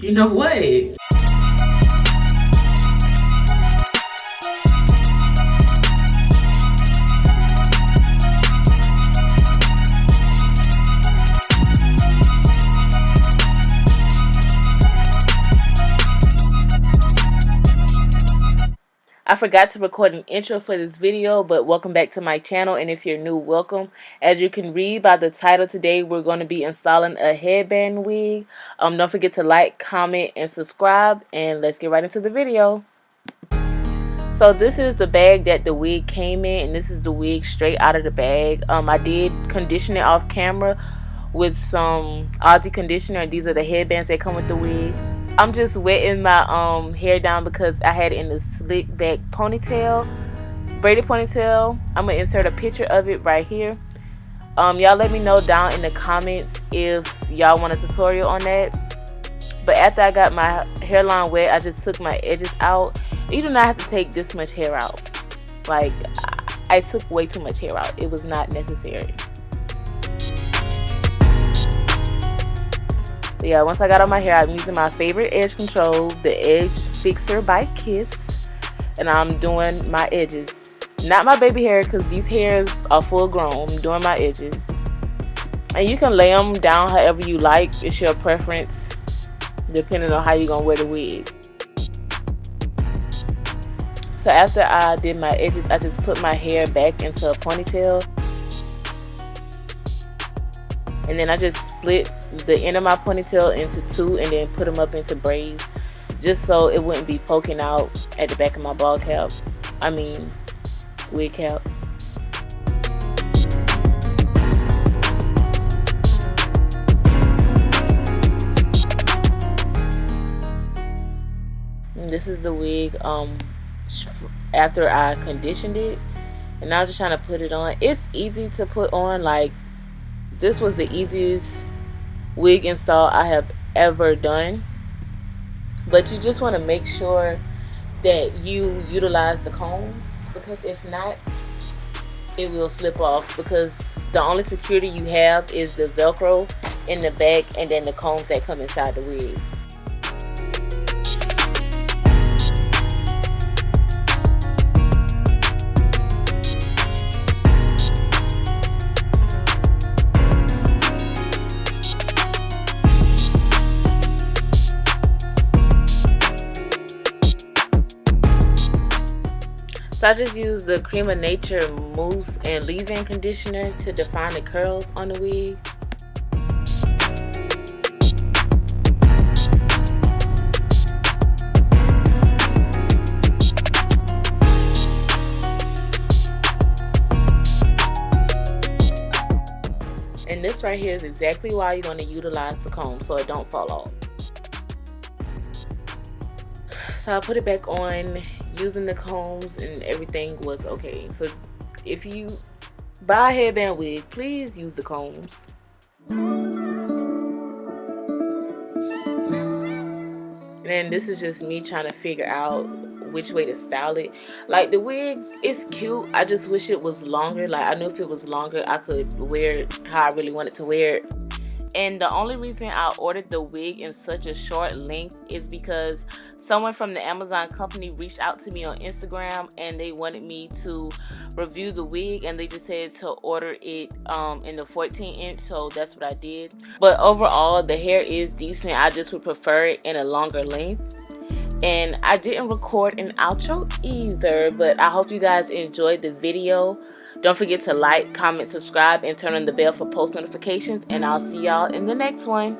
You know what? I forgot to record an intro for this video, but welcome back to my channel, and if you're new, welcome. As you can read by the title, today we're going to be installing a headband wig. Don't forget to like, comment, and subscribe, and let's get right into the video. So this is the bag that the wig came in, and this is the wig straight out of the bag. I did condition it off camera with some Aussie conditioner, and these are the headbands that come with the wig. I'm just wetting my hair down because I had it in a slick back ponytail, braided ponytail. I'm gonna insert a picture of it right here. Y'all let me know down in the comments if y'all want a tutorial on that. But after I got my hairline wet, I just took my edges out. You do not have to take this much hair out. Like, I took way too much hair out. It was not necessary. But yeah, once I got on my hair, I'm using my favorite edge control, the Edge Fixer by Kiss, and I'm doing my edges. Not my baby hair, because these hairs are full grown. I'm doing my edges. And you can lay them down however you like. It's your preference, depending on how you're going to wear the wig. So after I did my edges, I just put my hair back into a ponytail. And then I just split the end of my ponytail into two and then put them up into braids, just so it wouldn't be poking out at the back of my ball cap. I mean, wig cap. And this is the wig after I conditioned it, and now I'm just trying to put it on. It's easy to put on. Like, this was the easiest wig install I have ever done, but you just want to make sure that you utilize the combs, because if not, it will slip off, because the only security you have is the Velcro in the back and then the combs that come inside the wig. So I just used the Cream of Nature mousse and leave-in conditioner to define the curls on the wig. And this right here is exactly why you want to utilize the comb, so it don't fall off. So I put it back on using the combs, and everything was okay. So if you buy a headband wig, please use the combs. And then this is just me trying to figure out which way to style it. Like, the wig is cute, I just wish it was longer. Like, I knew if it was longer I could wear it how I really wanted to wear it. And the only reason I ordered the wig in such a short length is because someone from the Amazon company reached out to me on Instagram, and they wanted me to review the wig, and they just said to order it in the 14-inch, so that's what I did. But overall, the hair is decent. I just would prefer it in a longer length. And I didn't record an outro either, but I hope you guys enjoyed the video. Don't forget to like, comment, subscribe, and turn on the bell for post notifications, and I'll see y'all in the next one.